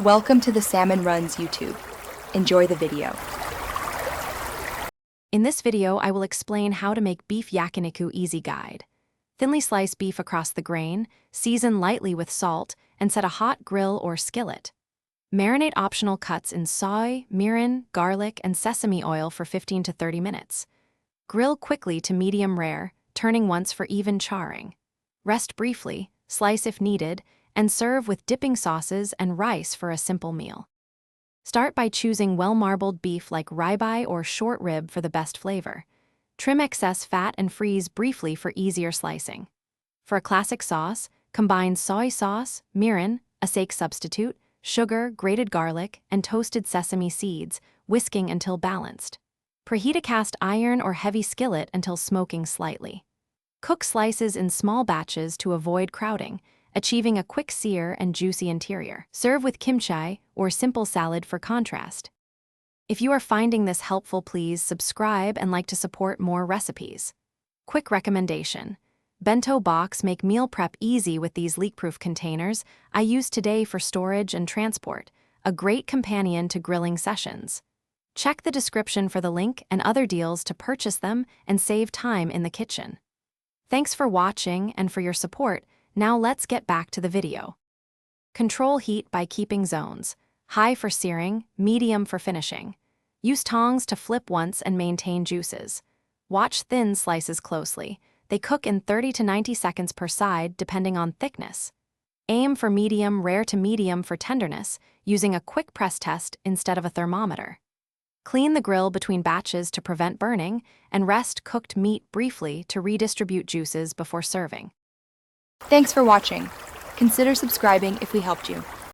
Welcome to the Salmon Runs YouTube. Enjoy the video. In this video, I will explain how to make beef yakiniku easy guide. Thinly slice beef across the grain, season lightly with salt, and set a hot grill or skillet. Marinate optional cuts in soy, mirin, garlic, and sesame oil for 15 to 30 minutes. Grill quickly to medium rare, turning once for even charring. Rest briefly, slice if needed, and serve with dipping sauces and rice for a simple meal. Start by choosing well-marbled beef like ribeye or short rib for the best flavor. Trim excess fat and freeze briefly for easier slicing. For a classic sauce, combine soy sauce, mirin, a sake substitute, sugar, grated garlic, and toasted sesame seeds, whisking until balanced. Preheat a cast iron or heavy skillet until smoking slightly. Cook slices in small batches to avoid crowding, achieving a quick sear and juicy interior. Serve with kimchi or simple salad for contrast. If you are finding this helpful, please subscribe and like to support more recipes. Quick recommendation. Bento box make meal prep easy with these leak-proof containers I use today for storage and transport, a great companion to grilling sessions. Check the description for the link and other deals to purchase them and save time in the kitchen. Thanks for watching and for your support. Now let's get back to the video. Control heat by keeping zones. High for searing, medium for finishing. Use tongs to flip once and maintain juices. Watch thin slices closely. They cook in 30 to 90 seconds per side depending on thickness. Aim for medium, rare to medium for tenderness, using a quick press test instead of a thermometer. Clean the grill between batches to prevent burning, and rest cooked meat briefly to redistribute juices before serving. Thanks for watching. Consider subscribing if we helped you.